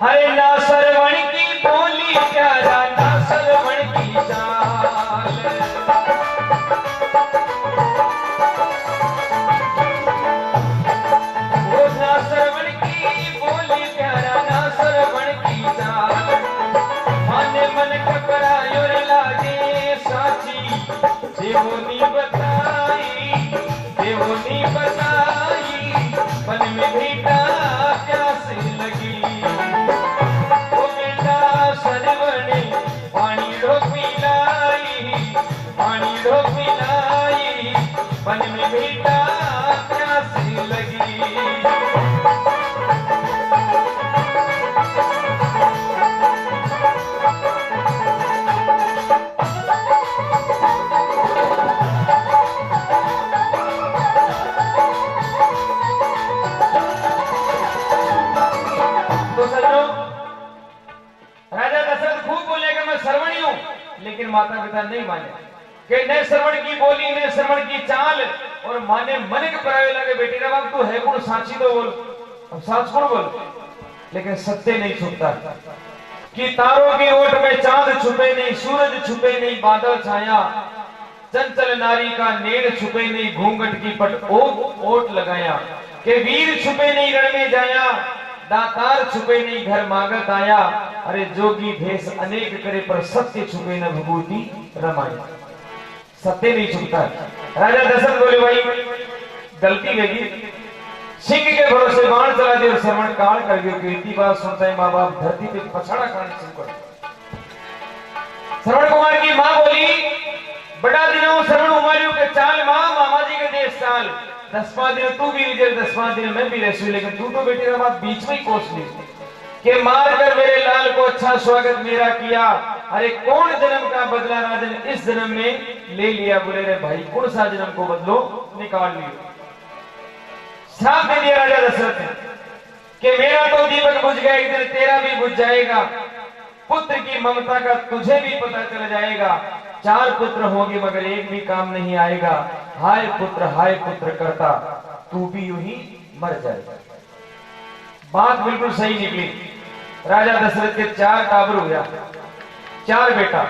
हाय ना सरवण की बोली प्यारा ना सरवण की चाल, वो ना सरवण की बोली प्यारा ना सरवण की चाल, माने मन घबरायो रे लागे साची, देवोनी बताई देवोनी बताई, मन में भीटा प्यास लगी, ओ बेटा सरवणे पानी ढो पिलाई, पानी ढो पिलाई, मन में भीटा प्यास लगी। लेकिन माता पिता नहीं माने कि न श्रवण की बोली न श्रवण की चाल, और माने मन के परावे लगे बेटी रे बाप तू है कौन साची तो बोल, अब साच कौन बोल, लेकिन सत्य नहीं छुपता कि तारों की ओट में चांद छुपे नहीं, सूरज छुपे नहीं, बादल छाया, चंचल नारी का नेड़ छुपे नहीं, घूंघट की पट ओट लगाया, कि वीर छुपे नहीं रण में जाया, दातार छुपे नहीं घर मांगत आया, अरे जोगी भेष अनेक करे पर सत्य छुपे न भभूति रमाई। सत्य नहीं छुपता। राजा दशरथ बोले भाई गलती लगी, सिंह के भरोसे बाण चला दिया, श्रवण काल कर गयो, कीर्ति बात सुनता है माँ बाप धरती पे पछाड़ा खाने शुरू कर। श्रवण कुमार की माँ बोली बड़ा दिनों श्रवण उमारियों के चाल माँ, मामा जी के देश चाल, 10 दिन तू भी रिजल 10 दिन मैं भी रह, लेकिन तू तो बेटी बात बीच में ही कोस ली कि मार कर मेरे लाल को अच्छा स्वागत मेरा किया, अरे कौन जन्म का बदला राजन इस जन्म में ले लिया। बोले रे भाई कौन सा जन्म को बदलो, निकाल लियो। श्राप दे दिया राजा दशरथ ने कि मेरा तो दीपक बुझ गया, एक दिन तेरा भी बुझ जाएगा, पुत्र की ममता का तुझे भी पता चल जाएगा, 4 पुत्र होंगे मगर एक भी काम नहीं आएगा, हाय पुत्र करता तू भी यूं ही मर जाएगा। बात बिल्कुल सही निकली। राजा दशरथ के 4 टाबर हो गया, 4 बेटा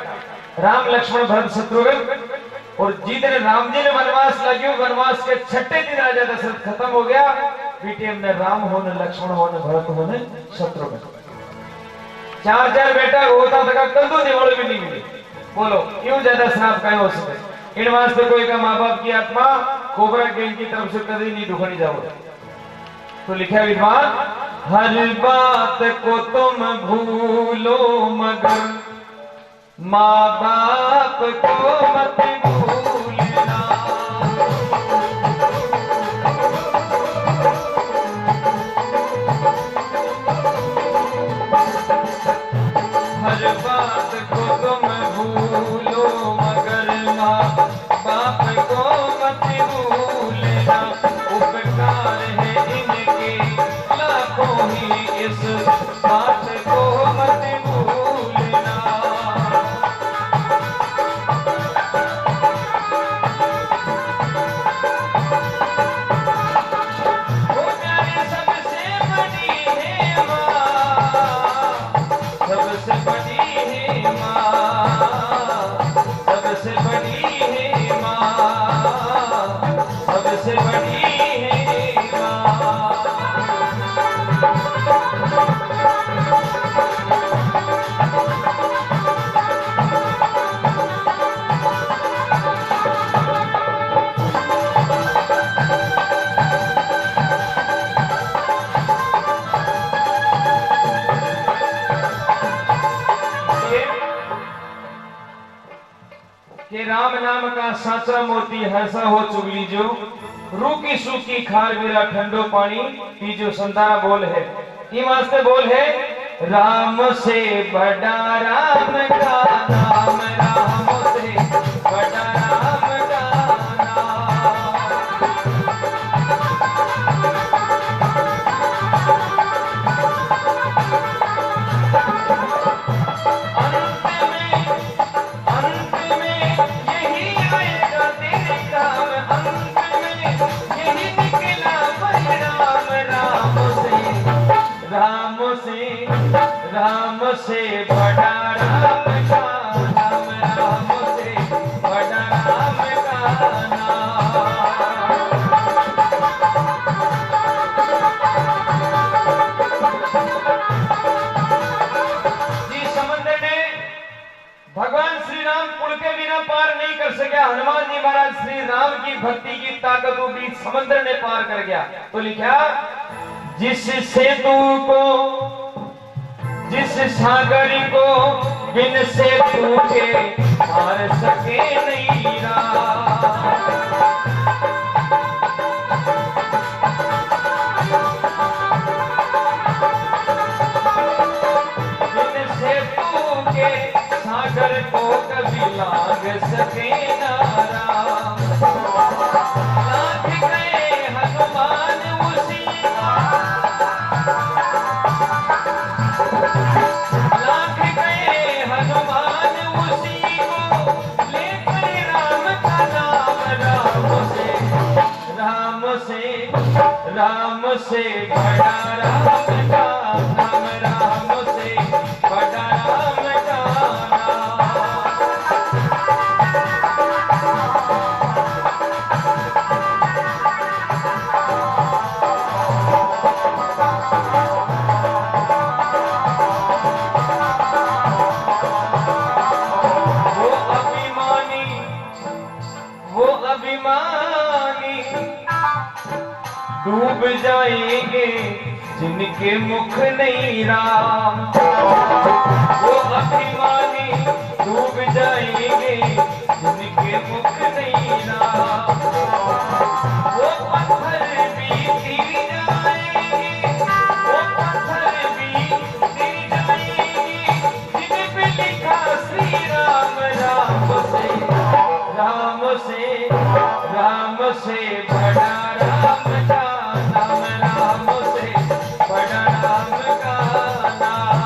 राम लक्ष्मण भरत शत्रुघ्न, और जितने राम जी ने वनवास लगे वनवास के 6ठे दिन राजा दशरथ खत्म हो गया, बेटे में राम हो न लक्ष्मण हो न भरत हो न शत्रुघ्न, 4 बेटा होता था कंदू निवड़ भी नहीं मिली। बोलो क्यों ज्यादा श्राप कहे हो सके। इन वास्ते कोई का माँ बाप की आत्मा कोबरा गैंग की तरफ से कभी नहीं दुखनी जाओ। तो लिखा विद्वान हर बात को तुम भूलो मगर माँ बाप को मत भूलना, हर बात को तुम भूलो मगर माँ बाप को मत भूलना, उपकार है इनके लाखों ही इस बात को मत भूलना। वो प्यारे सबसे बड़ी है माँ, सबसे बड़ी है माँ, सबसे बड़ी है माँ, सबसे बड़ी है माँ। कि राम नाम का साचा मोती हर्षा हो चुगली जो, रूकी सूखी खार मेरा ठंडो पानी पीजो संतारा बोल है। ये वास्ते बोल है राम से बड़ा राम का नाम, राम से बड़ा राम का राम राम से बड़ा राम का नाम, राम से बड़ा राम का नाम। जी समंदर ने भगवान श्री राम पुल के बिना पार नहीं कर सका। हनुमान जी महाराज श्री राम की भक्ति की ताकतों बीच समंदर ने पार कर गया। तो लिखा, जिस सेतु को, जिस सागर को बिन सेतु के पार सके नहीं राम। बिन सेतु के सागर को कभी लांग सके ना राम। लांग गए हनुमान उसी का, लांग गए हनुमान उसी को लेकर राम का नाम। राम से बड़ा राम का नाम, राम से बड़ा राम का नाम। वो अभिमानी डूब जाएंगे जिनके मुख नहीं राम। वो अभिमानी डूब जाएंगे जिनके मुख नहीं राम। वो पत्थर भी गिर जाएंगे, वो पत्थर भी गिर जाएंगे जिन पे लिखा श्री राम। राम से बड़ा राम का नाम, राम से बड़ा राम का नाम।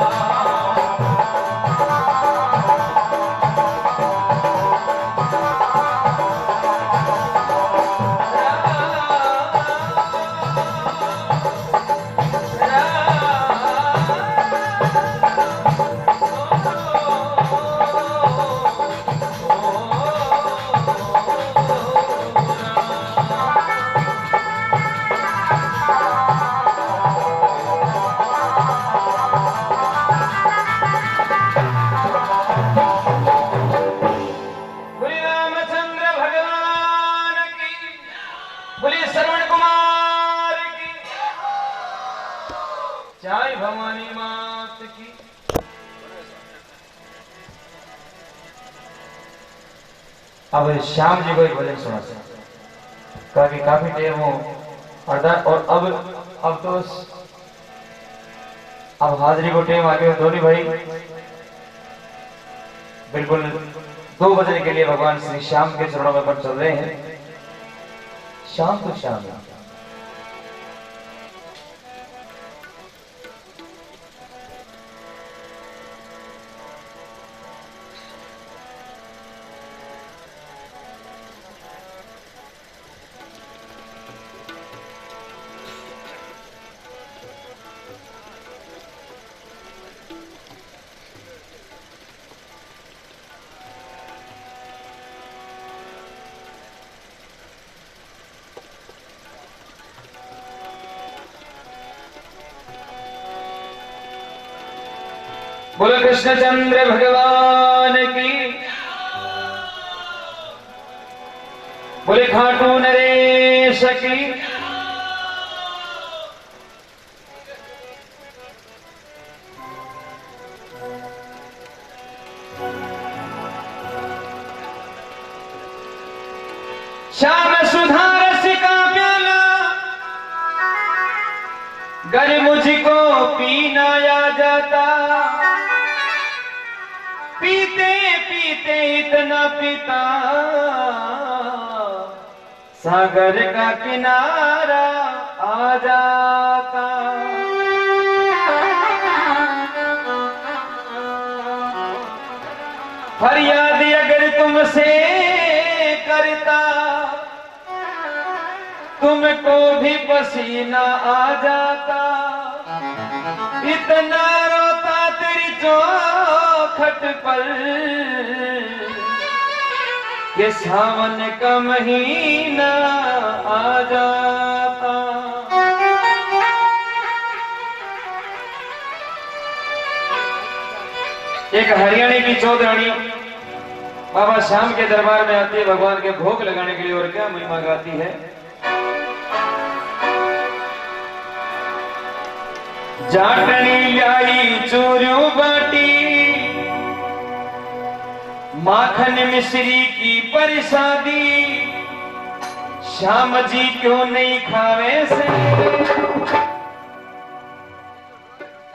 जय भवानी मात की। अब श्याम जी को एक भजन सुना सकते, काफी टाइम हो और अब तो अब हाजिरी को टाइम आ गया। धोनी भाई बिल्कुल 2 बजे के लिए भगवान श्री श्याम के चरणों में बढ़ चल रहे हैं। शाम तो शाम है। बोलो कृष्णचंद्र भगवान की, बोले खाटू नरेश की। श्याम सुधा रस का प्याला गर मुझको पीना आ जाता। पीते पीते इतना पीता सागर का किनारा आ जाता। फरियाद अगर तुमसे करता तुमको भी पसीना आ जाता। इतना रोता तेरी चौखट पर कि सावन का महीना आ जाता। एक हरियाणा की चौधरानी बाबा श्याम के दरबार में आती है भगवान के भोग लगाने के लिए, और क्या महिमा गाती है। जाटनी लाई चूरू बाटी, माखन मिश्री की प्रसादी, श्याम जी क्यों नहीं खावे से।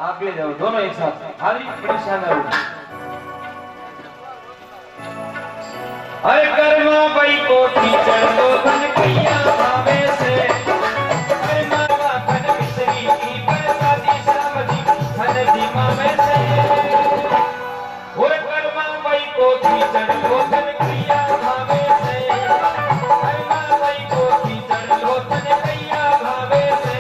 आप ले जाओ दोनों एक साथ, हारी बड़ी शानदार होगी। अरे कर्मा भाई कोठी चढ़ दो धन कैया भावे से, कर्मा माखन मिश्री की प्रसादी, श्याम जी धन धीमा में से। और कर्मा भाई कोठी चढ़ दो धन कैया भावे से, कर्मा भाई कोठी चढ़ दो धन कैया भावे से।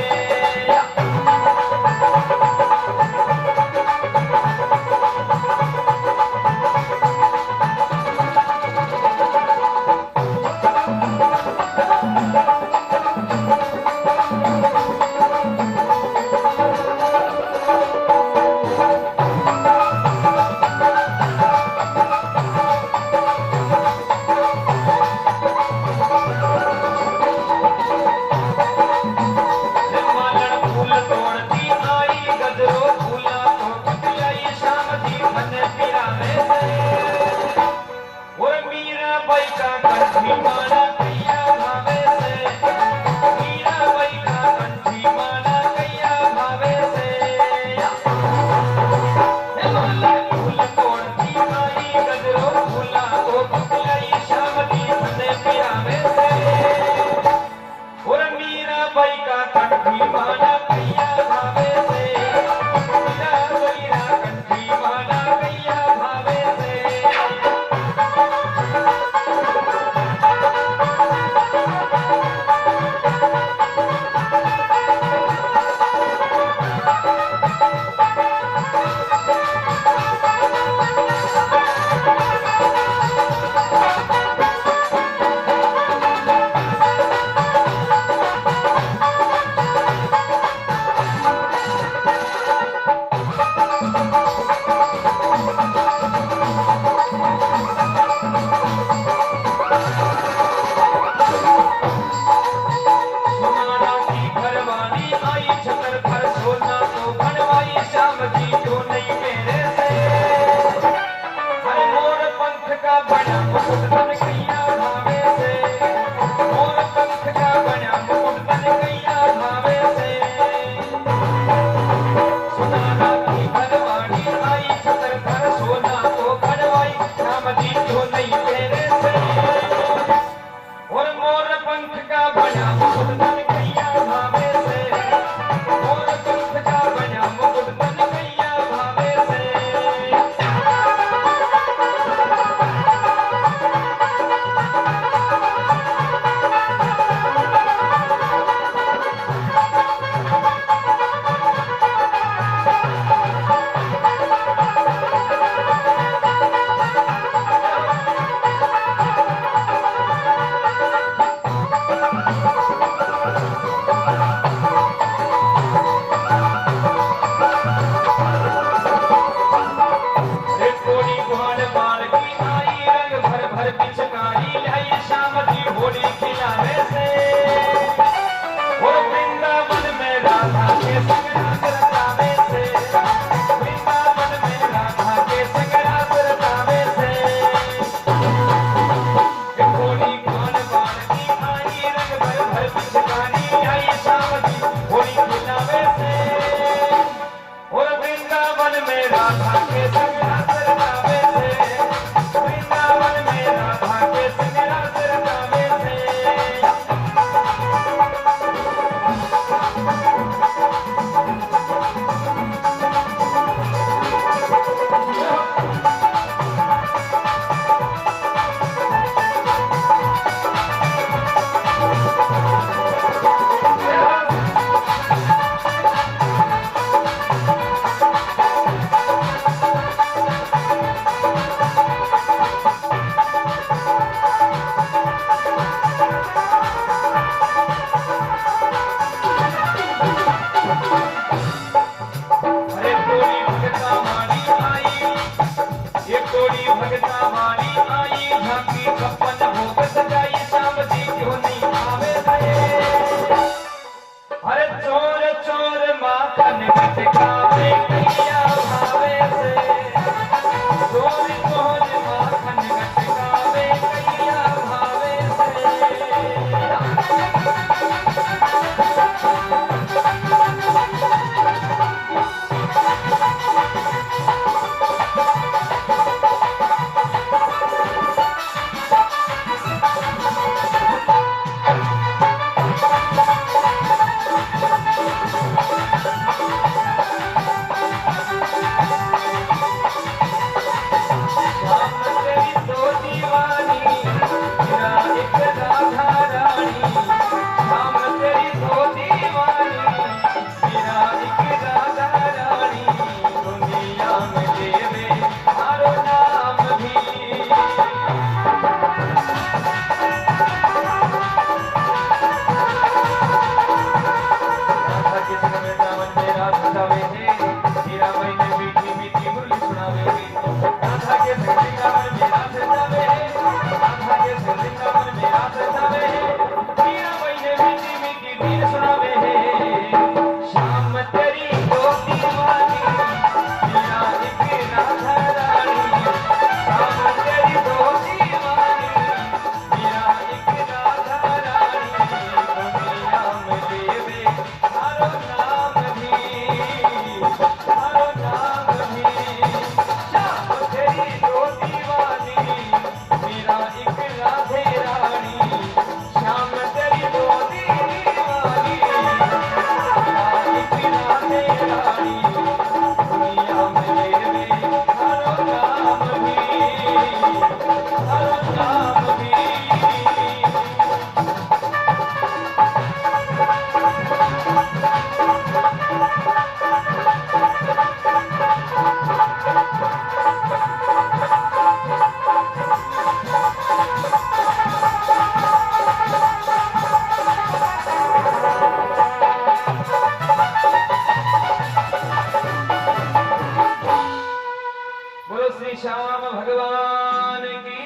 श्याम भगवान की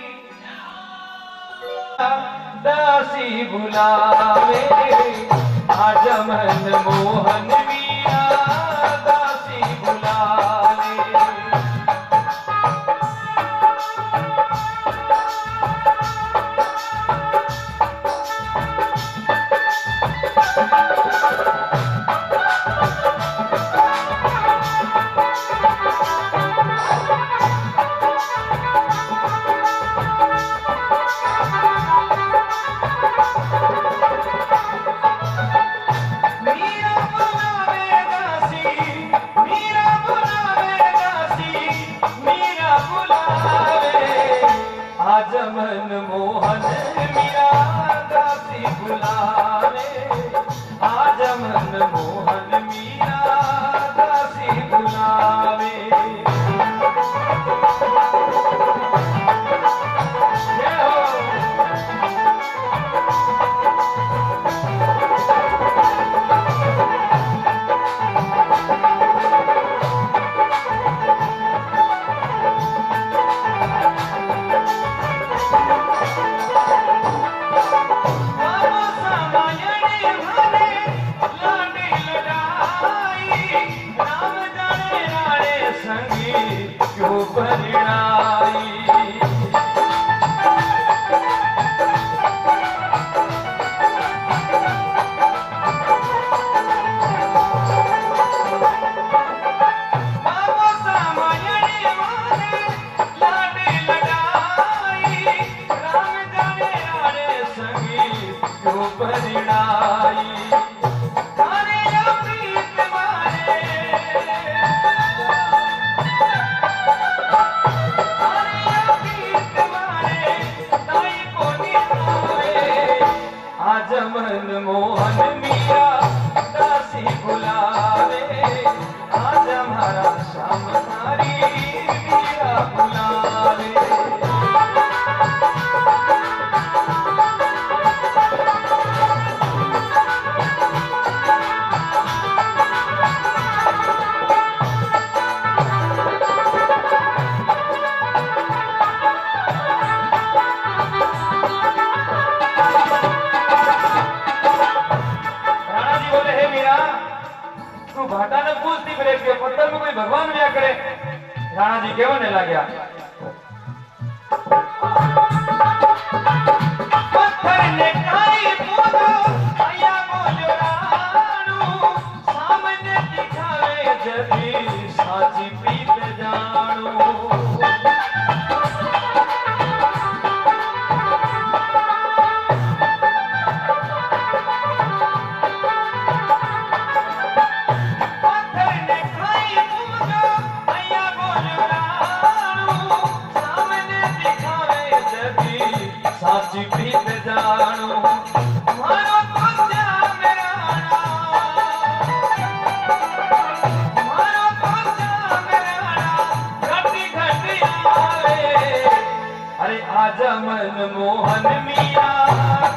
दासी बुलावे आज मन मोहन मीरा दासी बुलावे। आज मन मोहन मीरा दासी बुलावे आज मन मोहन मीरा दासी बुलावे। आज मन मोहन मीरा दासी बुलावे आज हमारा श्याम तारी मीरा बुलावे। भाटा ने पूछती फिर के पत्थर में कोई भगवान व्या करे। राणा जी कहने लग्या पत्थर ने काई पूछो आया बोलो राणू सामने दिखावे जदी साची प्रीत जानो। साची प्रीत जानो मारो तो श्याम राणा मारो तो श्याम राणा घटी घटी आवे। अरे आज मन मोहन मीरा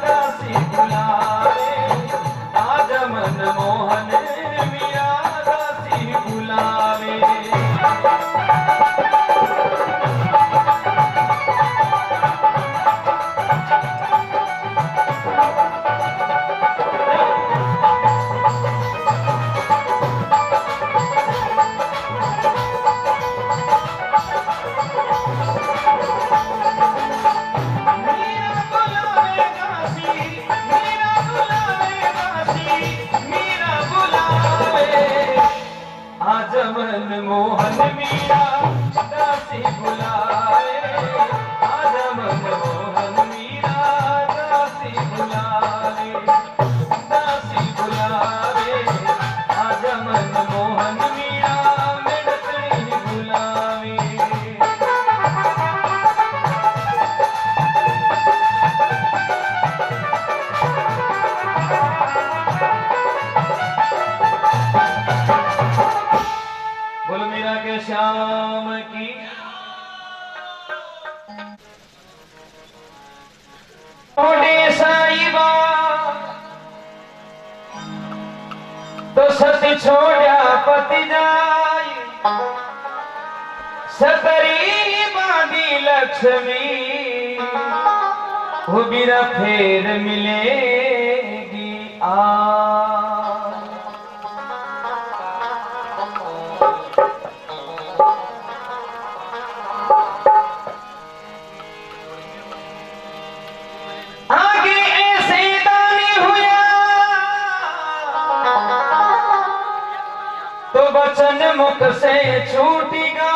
दासी बुलावे आज मन मोहन मीरा दासी बुलावे। आज मन मोहन मीरा दासी बुलावे आज मन मोहन मीरा दासी बुलावे दासी बुलावे आज मन मोहन मीरा मिलते बुलावे। बोलो मीरा के श्याम की साईबा तो सती छोड़ा पति जाई सतरी लक्ष्मी वो बिना फेर मिलेगी आगे ऐसे दानी हुआ तो बचन मुख से छूटेगा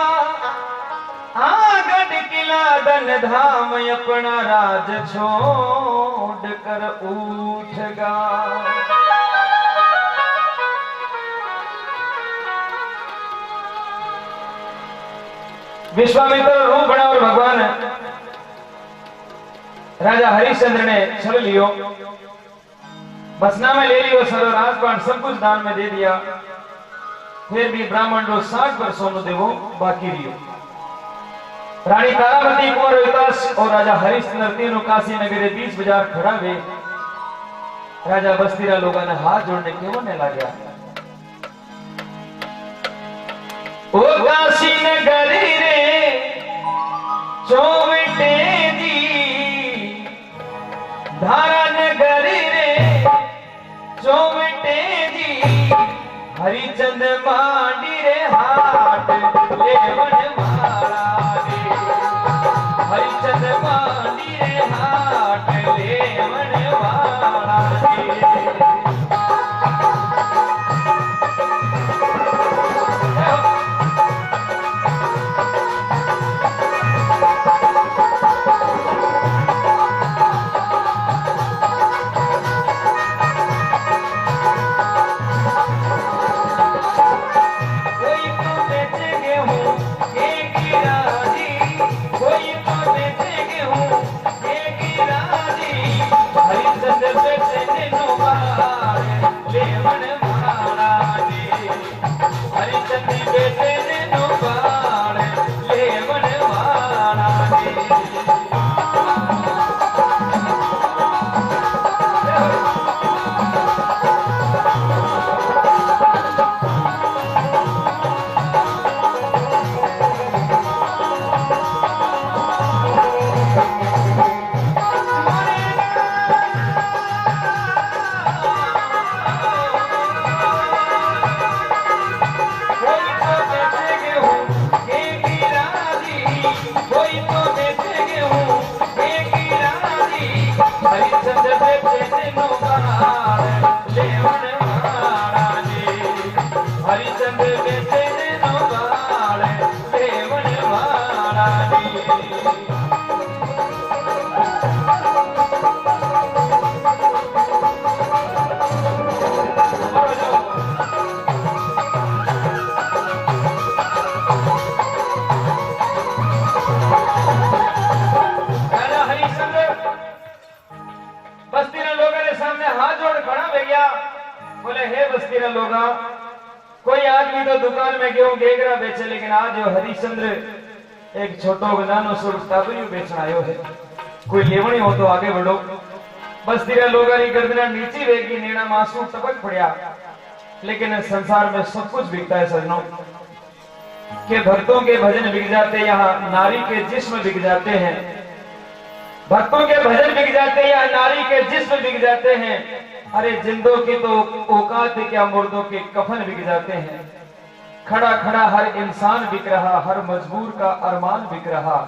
आगड किला दन धाम अपना राज छोड़ कर उठगा। विश्वामित्र रूप बना और भगवान राजा हरिश्चंद्र ने छल लियो, बसना में ले लियो, सरो राजपाट सब कुछ दान में दे दिया, फिर भी ब्राह्मण रो 60 पर सोनो देवो बाकी रियो। रानी तारामती कुंवर विकास और राजा हरिश्चंद्र तीनों काशी नगरे 20 बाजार खड़ा हुए। राजा बस्तीरा लोगों ने हाथ जोड़ने क्यों ने लगा। ओ काशी नगरी रे चौवटे दी धारा नगरी रे चौवटे दी हरिचंद मांडी रे हाट लेवन मारा रे हरिचंद मांडी रे हाट लेवन मारा रे। बोले हे बस्तीरा लोगा, कोई आदमी तो दुकान में गेहूं गेगरा बेचे, लेकिन आज जो हरिश्चंद्र एक छोटो नानो सो टाबरियो बेचना आयो है, कोई लेवणी हो तो आगे बढ़ो। बस्तीरा लोगा री गर्दना नीची वेगी, नेड़ा मासूम टपक पड़िया, लेकिन संसार में सब कुछ बिकता है सजनों के भक्तों के भजन बिक जाते, यहाँ नारी के जिस्म बिक जाते हैं, भक्तों के भजन बिक जाते हैं, यहाँ नारी के जिस्म बिक जाते हैं। अरे जिंदों की तो औकात क्या, मुर्दों के कफन बिक जाते हैं। खड़ा खड़ा हर इंसान बिक रहा, हर मजबूर का अरमान बिक रहा।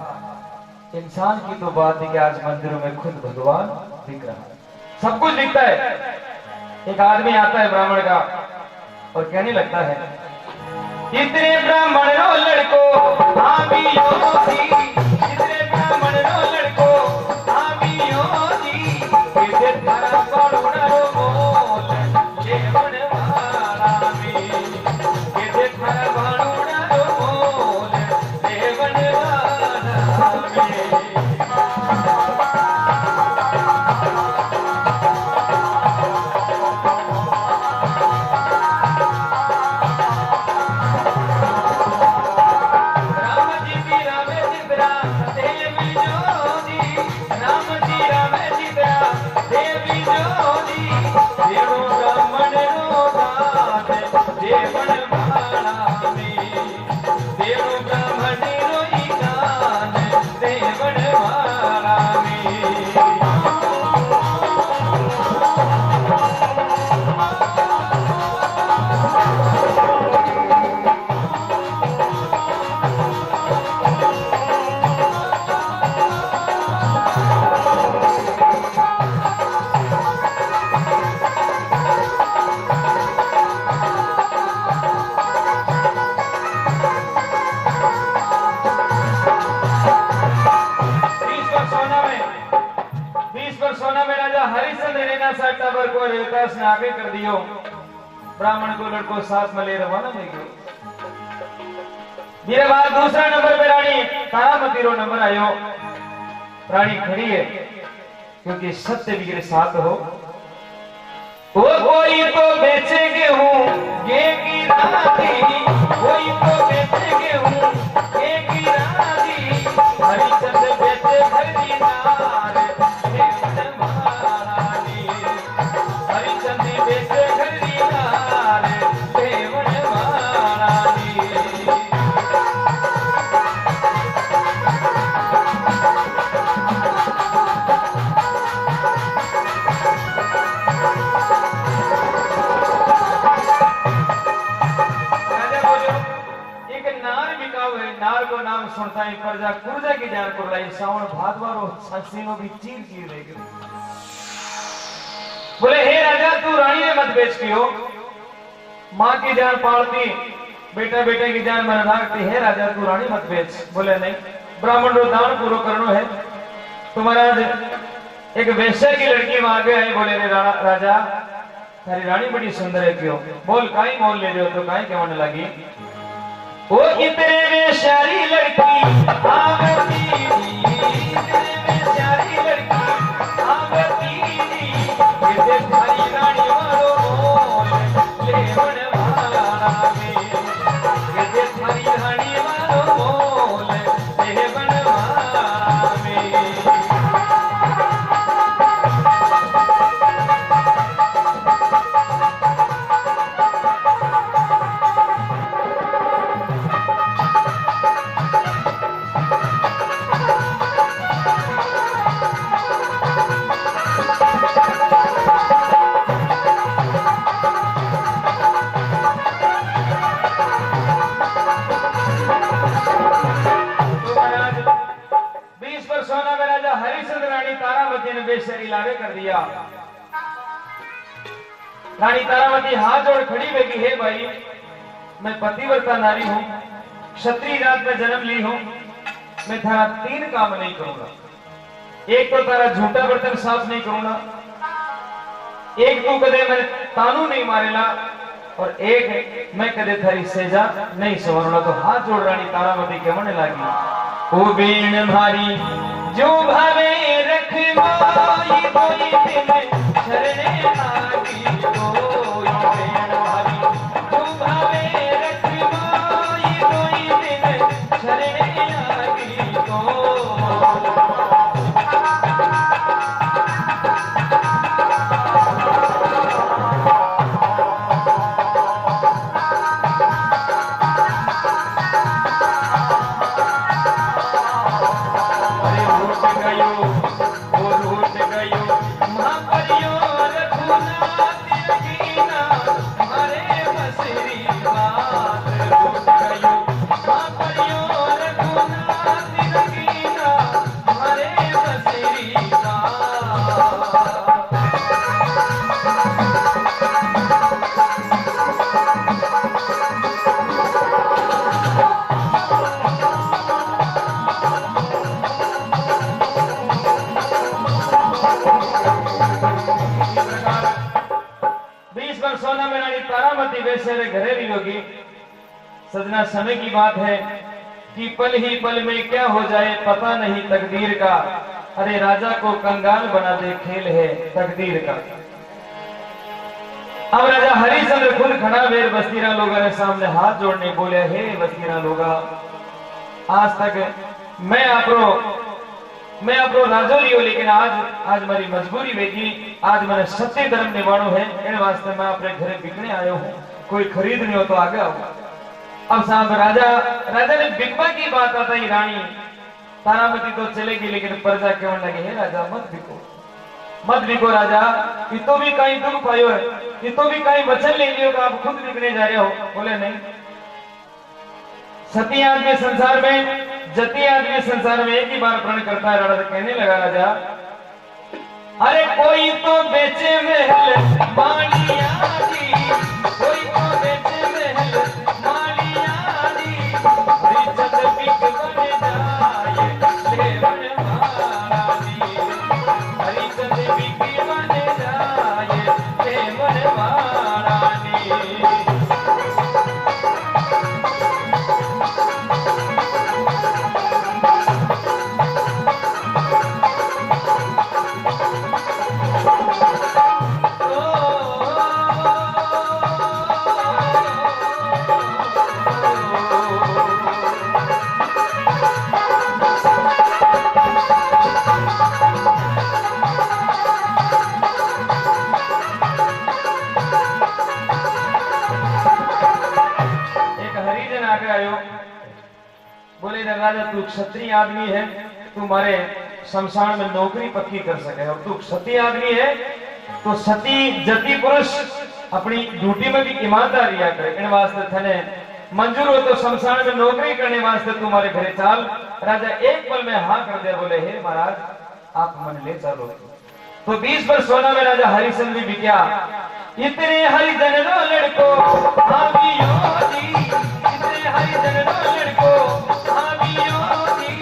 इंसान की तो बात है कि आज मंदिरों में खुद भगवान बिक रहा, सब कुछ बिकता है। एक आदमी आता है ब्राह्मण का और कहने लगता है, इतने ब्राह्मण रो लड़को हाँ भी इतने ब्राह्मण रो लड़को हाँ भी थारा पड़ोना रो बोल लेवन वाला में, थारा पड़ोना रो बोल लेवन वाला में। हरिश्चंद्र ने ना साटा पर को रेवतास ने आगे कर दियो। ब्राह्मण को लड़को साथ में ले रवाना में गयो। मेरे बाद दूसरा नंबर पे रानी तारामती रो नंबर आयो। रानी खड़ी है क्योंकि सत्य भी साथ हो। वो कोई तो बेचेंगे हूँ ये की राधी, कोई तो बेचेंगे हूँ ये की राधी, हरिचंद्र बेचे खरीदार देवन महारानी, हरिचंद्र बेचे खरीदार देवन महारानी। नार को नाम सुनता ही प्रजा कुर्जा की जान को लाई सावन भादवारो ससीनो भी चीर चीर ले गयो। बोले हे राजा तू रानी ने मत बेच पियो, मां की जान पालती बेटा बेटे की जान मन राखती। हे राजा तू रानी मत बेच। बोले नहीं, ब्राह्मण रो दान पूरो करनो है। तुम्हारा एक वैश्य की लड़की वहां गए है। बोले रे राजा थारी रानी बड़ी सुंदर है क्यों? बोल काई मोल ले रहे हो? तो काई कहने लगी वो इतने बेचारी लड़की आवती, इतने बेचारी लड़की आवती, ये थारी रानी वालो मोल लेवन वाला में, ये थारी रानी वालो मोल लेवन वाला में। बेशरी लावे कर दिया। रानी तारावती हाथ जोड़ खड़ी बेगी, हे भाई मैं पतिव्रता नारी हूं, क्षत्रिय जात में जन्म ली हूं, मैं थारा 3 काम नहीं करूंगा। एक तो तारा झूठा बर्तन साफ नहीं करूंगा, एक तू कदे मैं तानू नहीं मारेला, और एक मैं कदे थारी सेजा नहीं संवरूंगा। तो हाथ जोड़ रानी तारावती कहने लगी ओ बेन भारी जो भावे रखना ये कोई दिन शरणे आगी, कोई बेन भारी जो भावे रखना ये कोई दिन शरणे आगी तो। सोना में रानी तारामती वैसे घरे भी होगी। सजना समय की बात है कि पल ही पल में क्या हो जाए पता नहीं तकदीर का, अरे राजा को कंगाल बना दे खेल है तकदीर का। अब राजा हरिश्चंद्र खुद खड़ा वेर बस्तीरा लोगों ने सामने हाथ जोड़ने बोले, हे बस्तीरा लोगा आज तक मैं आपरो राजो लियो, लेकिन आज मारी मजबूरी बेगी, आज मैंने सत्य धर्म निभानो है, इन वास्ते मैं अपने घरे बिकने आयो हूँ, कोई खरीद नहीं हो तो आगे आओ। अब साहब राजा ने बिकवा की बात आता ही रानी तारामती तो चलेगी, लेकिन प्रजा कहने लगे हे राजा मत बिको राजा, कि तो भी कहीं दुख पायो है, कि तो भी कहीं वचन ले लियो कि आप खुद बिकने जा रहे हो। बोले नहीं, सती आदमी संसार में जति आदमी संसार में एक ही बार प्रण करता है। राजा कहने लगा राजा अरे कोई तो बेचे महल मालिया दी, कोई तो बेचे महल मालिया दी, हरिचंद्र बिक बन जाए लेवन वाला दी, हरिचंद्र बिक बन बोले राजा तू क्षत्रिय आदमी है, तुम्हारे शमशान में नौकरी पक्की कर सके, और तू क्षत्रिय आदमी है तो सती जति पुरुष अपनी ड्यूटी में भी ईमानदारी करे, इन वास्ते थने मंजूर हो तो शमशान में नौकरी करने वास्ते तुम्हारे घरे चाल। राजा एक पल में हाँ कर दिया, बोले हे महाराज आप मन ले चलो। तो 20 वर्ष सोना में राजा हरिश्चंद्र भी बिका। इतने हरिजन रो लड़को हाँ भी योगी, इतने हरिजन रो लड़को हाँ भी योगी,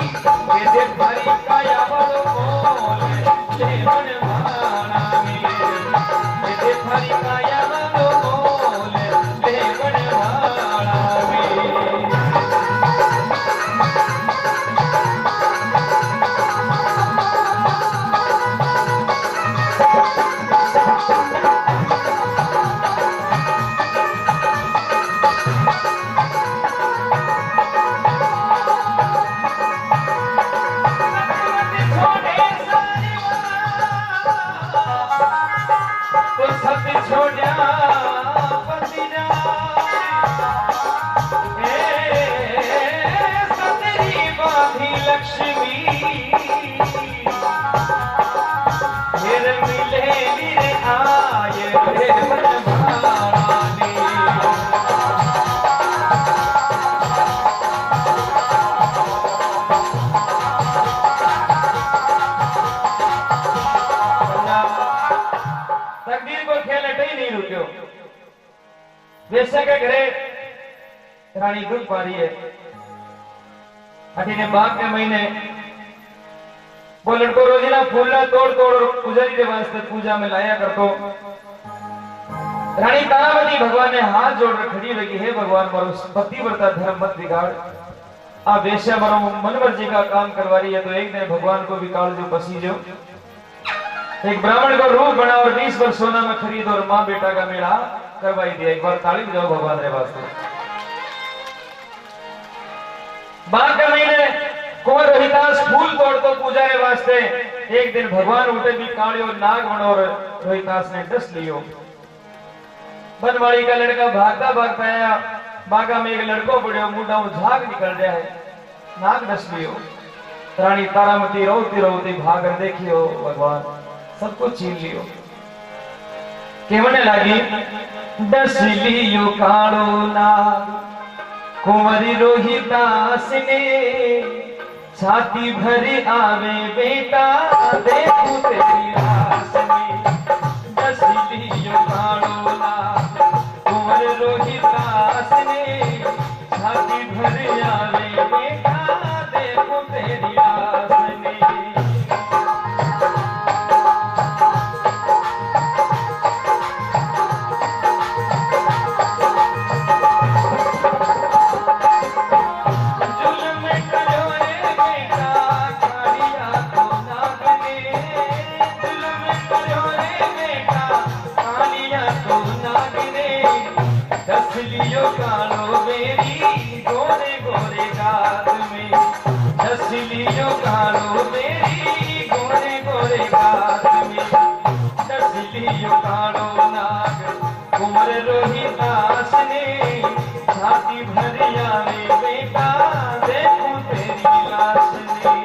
कैसे भारी काया बड़ो बोले ले बनवाना मेरे, कैसे भारी काया बड़ो बोले ले बनवाना मेरे। के घरे रानी दुख पा रही है। अठीने बाग के महीने वो लड़को रोजीना फूलना तोड़ तोड़ और पुजारी के वास्ते पूजा में लाया करतो। रानी तारावती भगवान ने हाथ जोड़कर खड़ी लगी, हे भगवान मारो पतिव्रता धर्म मत बिगाड़, आप वेश्या मारो मनवर जी का काम करवा रही है, तो एक दिन भगवान को बिगाड़ जो बसी जो। एक ब्राह्मण को रूप बना और 20 वर्ष सोना में खरीद और माँ बेटा का मेला करवाई दिया। एक बार ताली बजाओ भगवान रे वास्ते। बाग के महीने कुंवर रोहितास फूल तोड़तो पूजा रे वास्ते। एक दिन भगवान उठे भी कालियो नाग बनो और रोहितास ने डस लियो। बनवाड़ी का लड़का भागता भागता आया, बागा में एक लड़को पड़ो, मुंडा झाग निकल रहा है, नाग डस लियो। रानी तारामती रोती रोती भाग कर देखियो, भगवान सब कुछ छीन लियो। केवने लागी डस लियो कालो नाग कुंवरी रोहितास ने, छाती भरी आवे बेटा देखू तेरी रास में। डस लियो कालो नाग कुंवर रोहितास ने, छाती भरी आवे बेटा देखू तेरी रास में। लियो कालो मेरी गोरे गोरे गात में, दस लियो कालो मेरी गोरे गोरे गात में। दस लियो कालो नाग कुंवर रोहितास ने, छाती भर आवे बेटा देखूं तेरी लाश ने।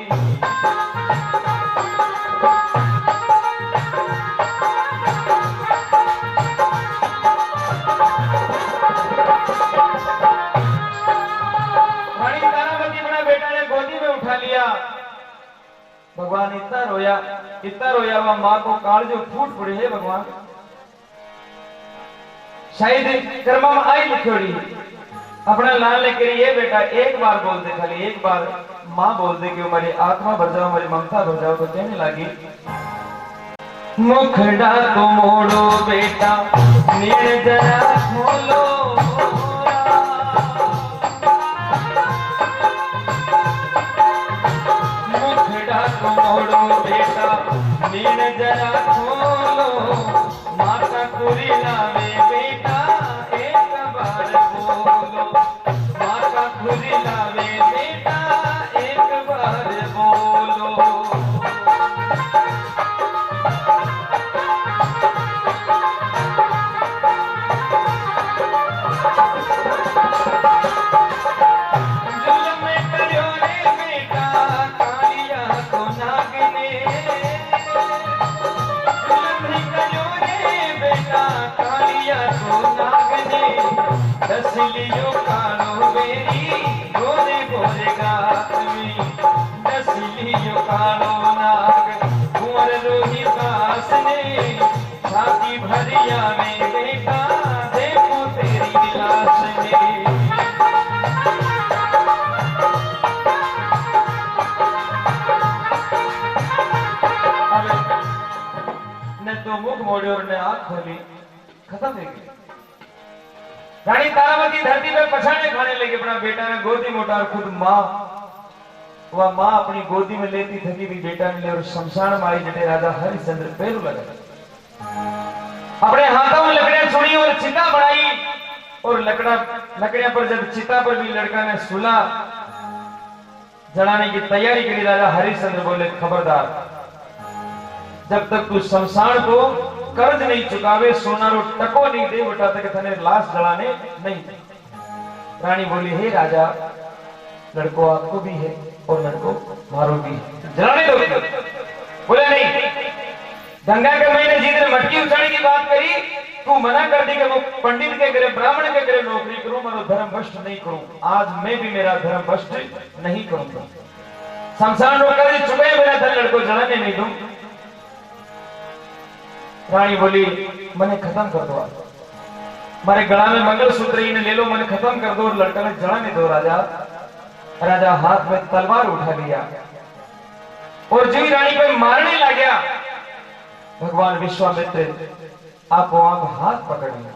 भगवान इतना रोया वह माँ को काल जो फूट पड़े है। भगवान शायद कर्मा में आई लिखोड़ी अपना लाल लेकर ये बेटा एक बार बोल दे, खाली एक बार माँ बोल दे कि हमारी आत्मा भर जाओ, हमारी ममता भर जाओ। तो कहने लगी मुखड़ा तो मोड़ो बेटा नीर जरा खोलो, मोड़ो बेटा नीन जरा खोलो, माता कुरी लावे बेटा एक बार बोलो, माता कुरी लावे बेटा एक बार बोलो। जुल्म करो डसलियो कालो बेरी गोरे गोरे गात में डसलियो कालो नाग कुंवर रोहिदास ने छाती भरिया में बेटा देखो तेरी लाश में। ने तो मुख मोड़े और ने आंख खोली, खत्म हो गई। रानी तारावती धरती पे पछाड़े खाने लगी, अपना बेटा ने गोदी में उठा, खुद माँ वह माँ अपनी गोदी में लेती थकी भी बेटा ने ले और शमशान में आई जटे राजा हरिश्चंद्र पैरों लगा, अपने हाथों में लकड़ियां छुड़ी और चिता बनाई और लकड़ियां पर जब चिता पर भी लड़का ने सुला जलाने की तैयारी करी, राजा हरिश्चंद्र बोले खबरदार, जब तक तू शमशान को कर्ज नहीं चुकावे सोना रो टको नहीं दे बेटा तक थने लाश जलाने नहीं दे। रानी बोली हे राजा लड़को आपको भी है और लड़को मारो भी है, जलाने दो। बोले नहीं, गंगा के महीने जिस मटकी उछाने की बात करी तू मना कर दी कि वो पंडित के घरे ब्राह्मण के घरे नौकरी करूं, मैं धर्म भ्रष्ट नहीं करूं। आज मैं भी मेरा धर्म भ्रष्ट नहीं करूंगा, शमशान रो कर्ज चुके मेरा धन लड़को जलाने नहीं दूं। रानी बोली मने खत्म कर दो, मारे गला में मंगलसूत्र ही ने ले लो, मने खत्म कर दो और लड़का ने जलाने दो। राजा हाथ में तलवार उठा लिया और जो रानी पे मारने लग गया, भगवान विश्वामित्र आपो आप हाथ पकड़ लिया।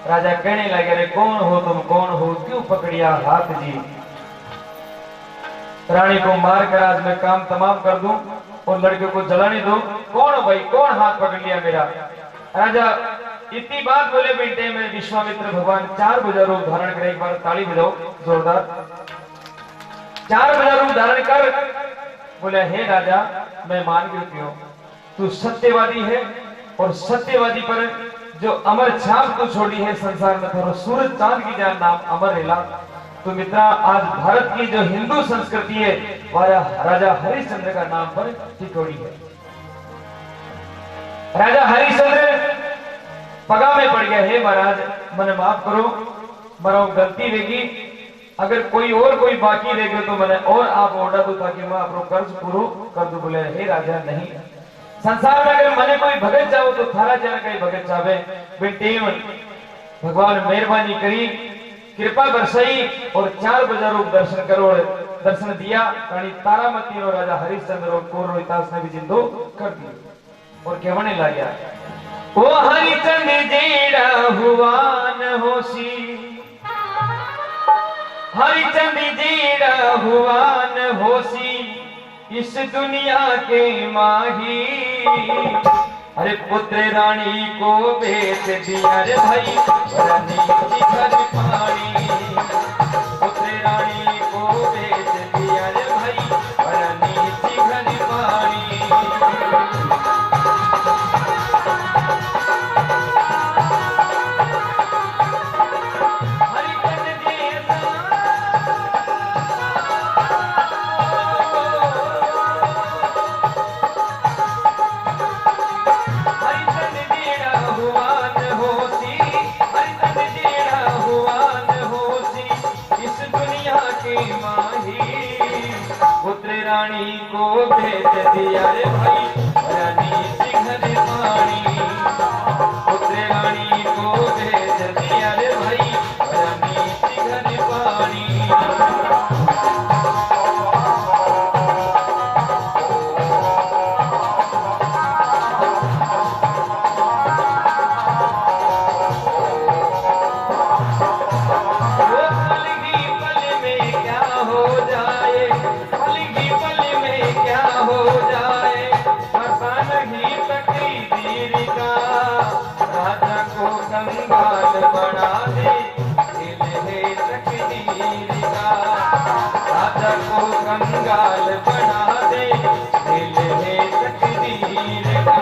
राजा कहने लगे रे कौन हो तुम, कौन हो, क्यों पकड़िया हाथ जी। रानी को मारकर आज मैं काम तमाम कर दूं और लड़के को जलाने दो। कौन हो भाई, कौन हाथ पकड़ लिया मेरा। राजा इतनी बात बोले बेटे में विश्वामित्र भगवान 4 भुजा रूप धारण करे, एक बार ताली बजाओ जोरदार। 4 भुजा रूप धारण कर बोले हे राजा मैं मान गई हूं तू सत्यवादी है और सत्यवादी पर जो अमर छाप तू छोड़ी है संसार में, थोड़ा सूरज चांद की जान नाम अमर हिला। तो मित्रा आज भारत की जो हिंदू संस्कृति है वह राजा हरिश्चंद्र का नाम पर टिकोड़ी है। राजा हरिश्चंद्र पगा में पड़ गया, हे महाराज मने माफ करो, मरो गलती रहेगी, अगर कोई बाकी रह गए तो मैंने और आप ऑर्डर दो ताकि मैं अपनो कर्ज पूरा कर दूं। बोले हे राजा नहीं, संसार में अगर मने कोई भगत जाओ तो थारा जन कई भगत जावे। बेटे भगवान मेहरबानी करी, कृपा बरसाई और 4 भुजा रूप दर्शन करो, दर्शन दिया। रानी तारामती और राजा हरिश्चंद्र और कौर रोहितास ने भी जिंदो कर दी और कहने लगा वो हरिचंद्र जेड़ा हुआ न होसी, हरिचंद्र जेड़ा हुआ न होसी इस दुनिया के माही। अरे पुत्र रानी को बेच दिया रे भाई रानी की घर पानी, पुत्र रानी को बेच दिया रे भाई रानी की घर पानी। रानी को भेज दिया रे भाई रानी की घर पानी, पुत्र रानी को भेज दिया रे भाई रानी की घर पानी। कंगाल बना दे दिल है तकदीर का।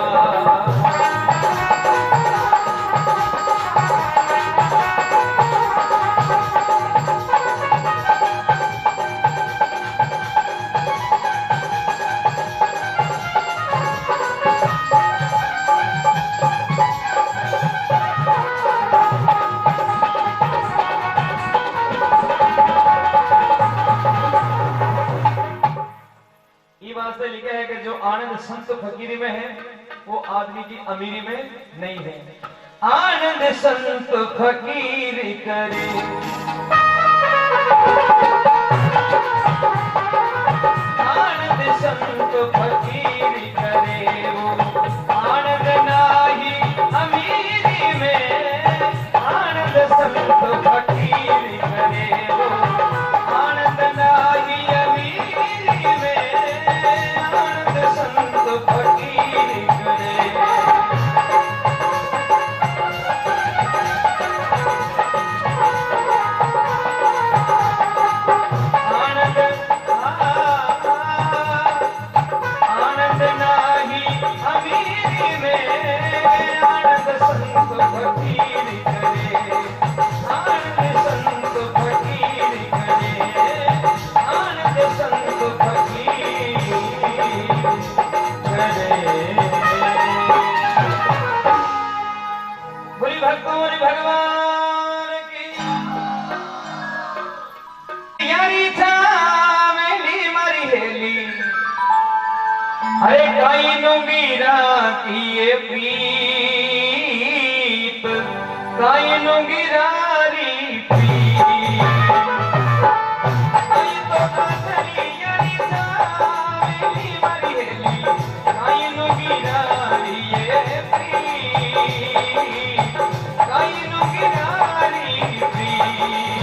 शास्त्र लिखा है कि जो आनंद संत फकीरी में है वो आदमी की अमीरी में नहीं है। आनंद संत फकीर करे, आनंद संत फकीर करे, वो आनंद नाही अमीरी में। आनंद संत फकीर करे, वो आनंद नाही अमीरी में। आनंद संत फकीर करे। आनंद नाही अमीरी में। आनंद संत फकीर करे, आनंद संत फकीर करे, आनंद संत फकीर करे। बोली भगवान भगवान की यारी था मेली मरी हेली। अरे काई नुंगीरा किए पीत, काई नुंगीरारी पीत। काई तो काथरी यारी था मेली मरी हेली। काई नुंगीरारी ये पीत, काई नुंगीरारी पीत।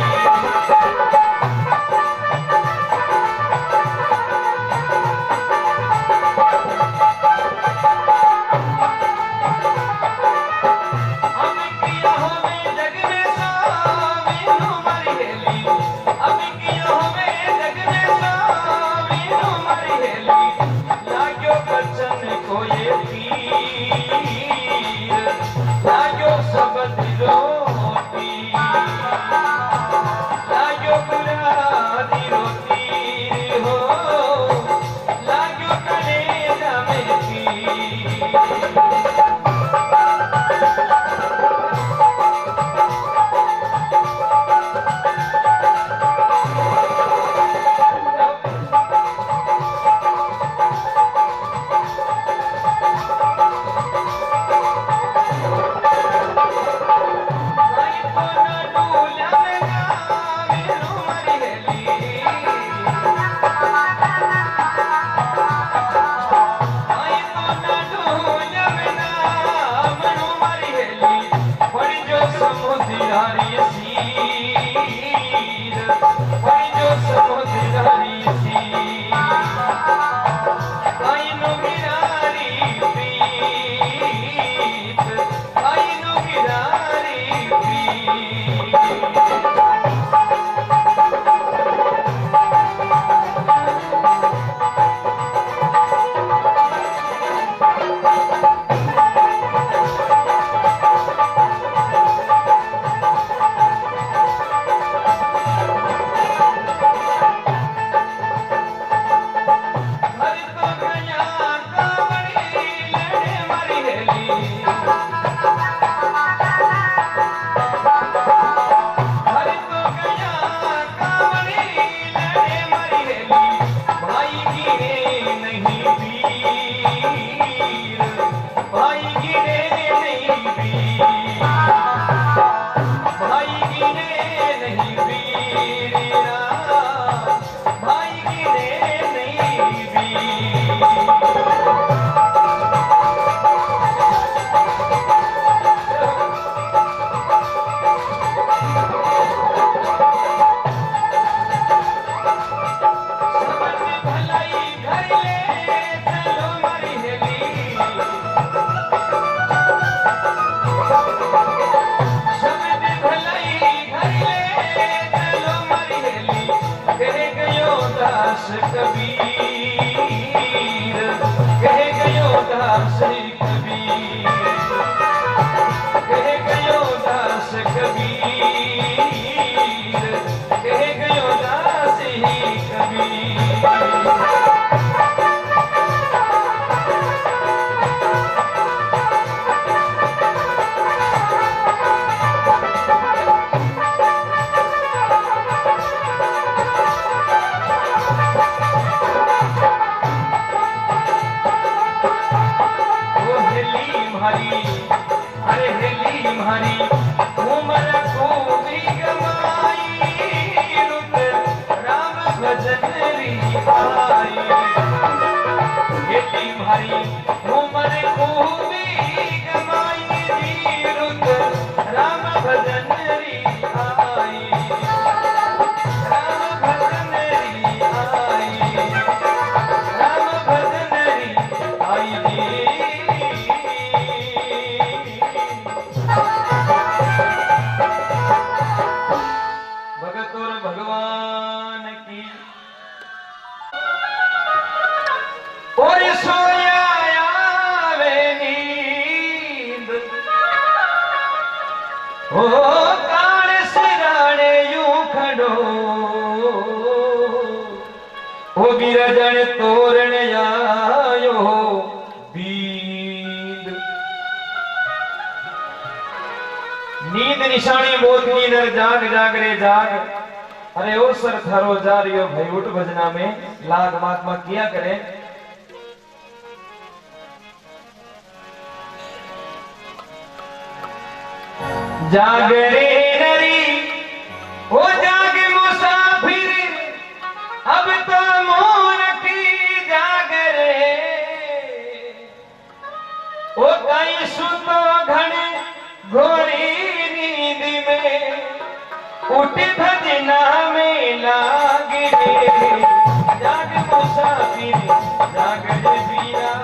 भजन री आई बेटी भारी उमर खूबी कमाई जी रुत राम भजन री आई राम भजन री आई राम भजन री आई जी भगत और भगवान की और सोया आवे नींद ओ काल सिराने यूं खड़ो ओ बिरजन तोरण आयो बींद नींद निशानी मौत की नर जाग जाग रे जाग अरे ओ सर थारो जा रियो भाई उठ भजना में लाग महात्मा किया करे जाग रे नरी ओ जाग मुसाफिर अब तो मोर की जाग रे ओ कई सुतो घने घोरी नींद में उठ भजना में लाग रे जाग मुसाफिर जाग रे बीरा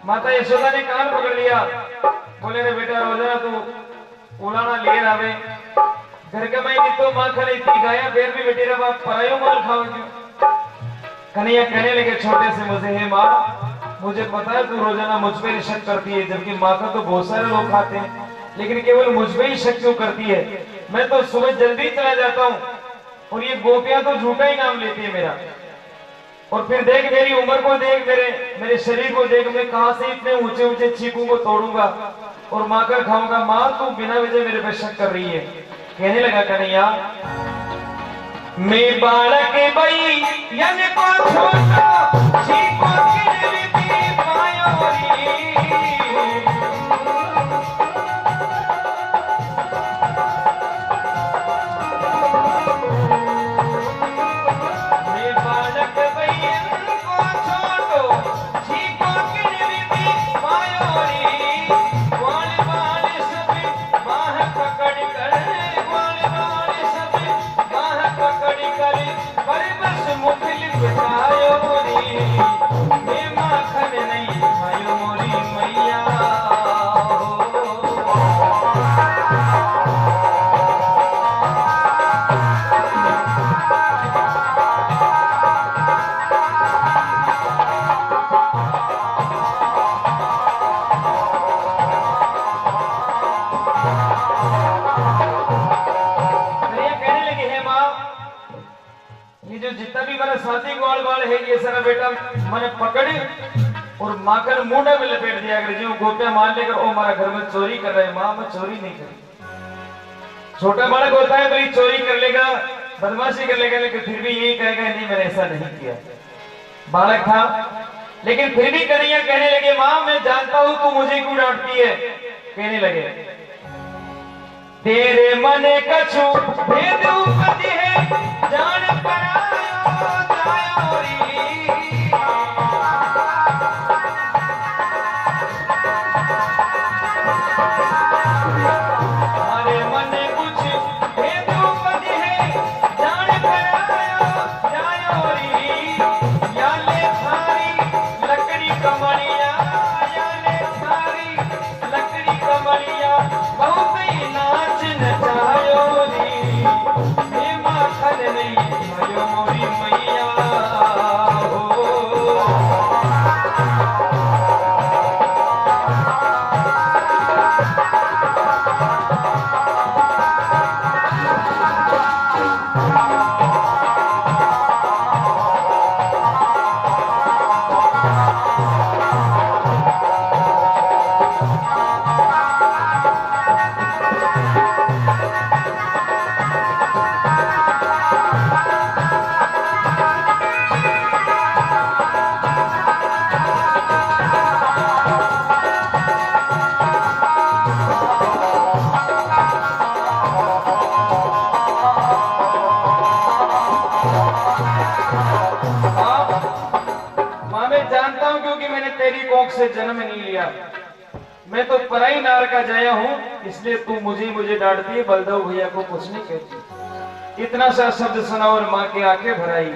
माता यशोदा ने कान पकड़ लिया, बोले रे बेटा रोजाना तू उड़ाना लिए आवे घर के मैं तो माखन इतनी गाया फिर भी बेटी रे बाप परायो माल खाओ क्यों। कन्हैया कहने लगे छोटे से मुझे, हे माँ मुझे पता है तू रोजाना मुझ पे शक करती है, जबकि माखन तो बहुत सारे लोग खाते हैं लेकिन केवल मुझ पे ही शक क्यों करती है। मैं तो सुबह जल्दी चला जाता हूँ और ये गोपियां तो झूठा ही नाम लेती है मेरा। और फिर देख मेरी उम्र को देख, मेरे शरीर को देख, मैं कहां से इतने ऊंचे ऊंचे चीकू को तोड़ूंगा और माकर खाऊंगा। मां तू बिना वजह मेरे पे शक कर रही है। कहने लगा कन्हैया, मैं बालक बई यानी को छोटा चीकू की पायोरी, साथी ग्वाल बाल है ये सारा बेटा मैंने पकड़ी और माखन मुंडा में लपेट दिया कर जो गोपियां मान लेकर ओ हमारा घर में चोरी कर रहे हैं। मां मैं चोरी नहीं करी। छोटा बालक होता है भाई चोरी कर लेगा, बदमाशी कर लेगा, लेकिन फिर भी यही कहेगा नहीं मैंने ऐसा नहीं किया। बालक था लेकिन फिर भी कन्हैया कहने लगे, मां मैं जानता हूं तू मुझे क्यों डांटती है। कहने लगे, तेरे मन कछु भेद उपति है जान परायो से जन्म नहीं लिया, मैं तो पराई नार का जाया हूं, इसलिए तू मुझे डांटती है, बलदेव भैया को कुछ नहीं कहती। इतना सा शब्द सुना और माँ की आंखें भराई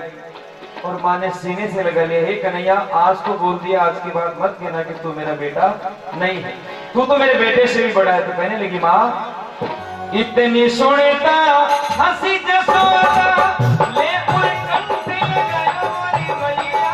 और माँ ने सीने से लगा लिया, हे कन्हैया आज तो बोल दिया, आज की बात मत कहना कि तू मेरा बेटा नहीं है, तू तो मेरे बेटे से भी बड़ा है। तो कहने लगी, माँ इतनी सुनता हंसी जसोदा ले कंठे लगायो रे भैया,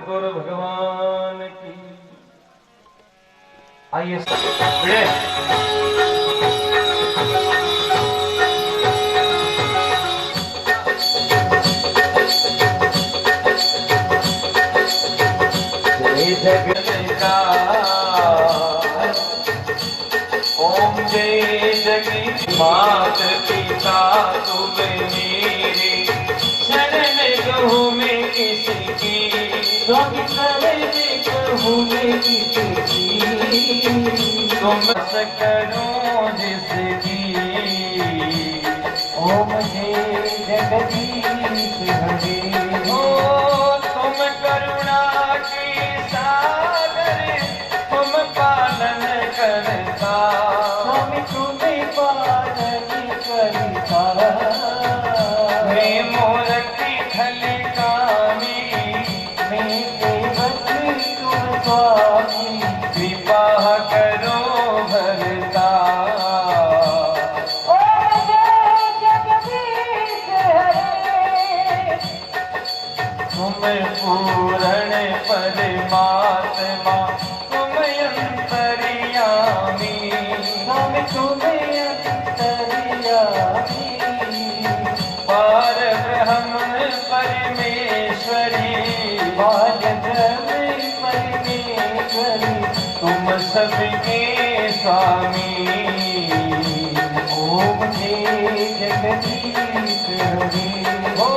सतगुरु भगवान की। आइए जगन्नाथ ओम जय जगन्नाथ मात पिता तुम मेरे शरण कहूँ मैं किसकी स्वामी शरण कहूँ मैं किसकी तुम करो जिसकी ओम जय जगदीश हरे हो तुम करुणा की सागर तुम पालन करता स्वामी तुम्हें पालन करता मैं मूर्ति खलकामी मैं सेवक तुम स्वामी कृपा करो भरता तुम पूर्ण परमात्मा तुम अंतर्यामी हम तुम अंतर्यामी पार ब्रह्म परमेश्वरी पार ब्रह्म परमेश्वरी तुम सबके स्वामी ओम जय जगदीश हरे हो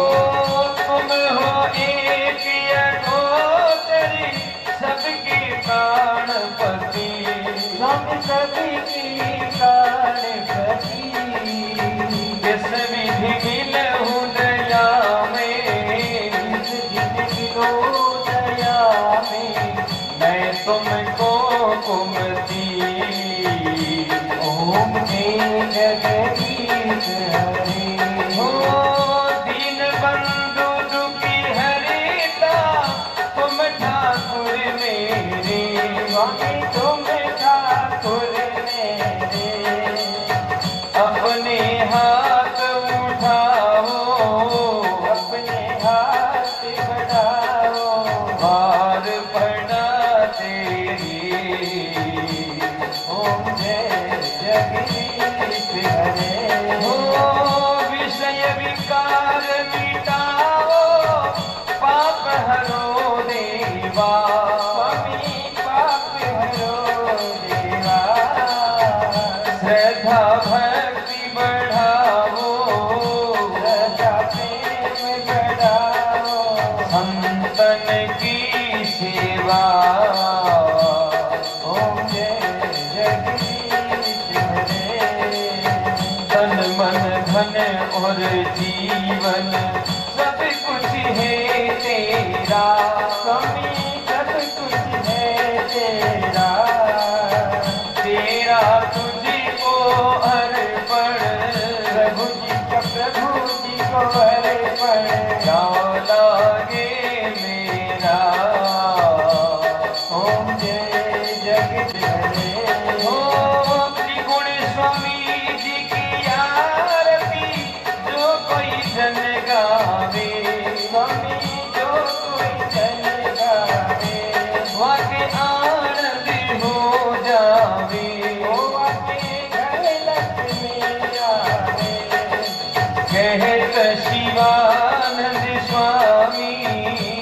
तुम हो एक अघोषरी सबकी प्राणपति हम सबकी प्राणपति जिस विधि मिलहु दया में जिस विधि मिलो दया में मैं तुमको कुमति ओम जय जगदीश हरे हो दीन बंधु दुखी हरिता तुम ठाकुर मेरे स्वामी तुम ठाकुर मेरे अपने हाथ उठाओ अपने हाथ बढ़ाओ बार पड़ा तेरी ओम जय जगदीश हरे हो विषय विकार मिटाओ पाप हरो देवा स्वामी पाप हरो देवा श्रद्धा भक्ति बढ़ाओ श्रद्धा प्रेम बढ़ाओ संतन की सेवा ओम जय जगदीश हरे तन मन धन और जीवन सब कुछ है तेरा स्वामी सब कुछ है तेरा तेरा तुझको अर्पण प्रभु जी को अर्पण क्या लागे मेरा ओम जय जगदीश हरे हो त्रिगुण स्वामी जी की आरती जो कोई जन गावे स्वामी जो कोई जन गावे वाके आनंद हो जावे ओ वाके घर लक्ष्मी आवे कहत शिवानंद स्वामी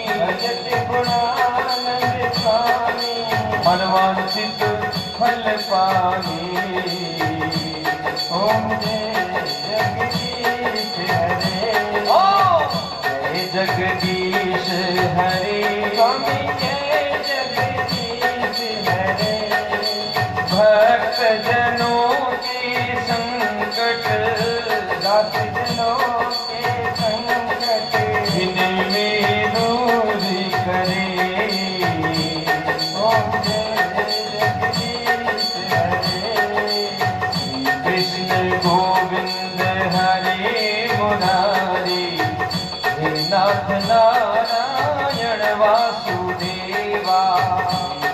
भजत गुणानंद स्वामी मनवांचित फल पावे ओम जय जगदीश हरे ओ जय जगदीश हरे स्वामी जय जगदीश हरे भक्त जनों के संकट दास जनों के संकट जिनमें दूर करे ओम जय जगदीश हरे कृष्ण गोविंद हरे मुरारी हे नाथ नारायण वासुदेवा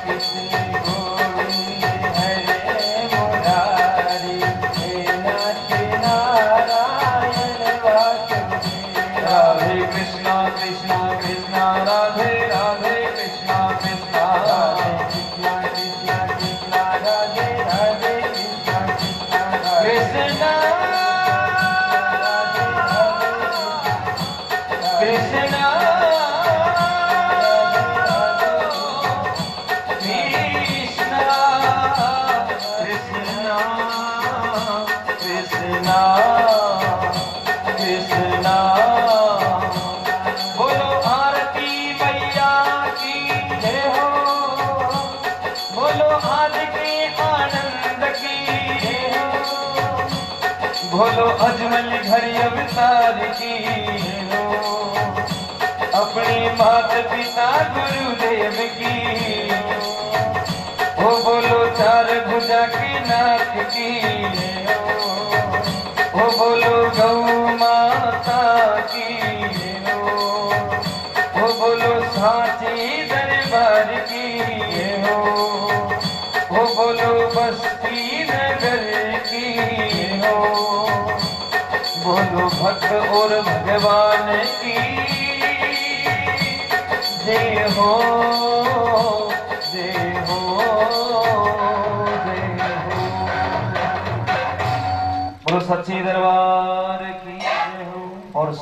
कृष्ण गोविंद हरे मुरारी हे नाथ नारायण वासुदेवा राधे कृष्णा कृष्णा कृष्णा राधे राधे कृष्ण बोलो अजमल घर अवतार की हो, अपने मात पिता गुरुदेव की हो, बोलो चार भुजा के नाथ की हो, बोलो गौ माता की हो, बोलो सांची दरबार की हो, बोलो बस्ती नगर की हो, बोलो भक्त और भगवान की जय हो, जय हो, जय हो। बोलो सच्चे दरबार की जय हो। और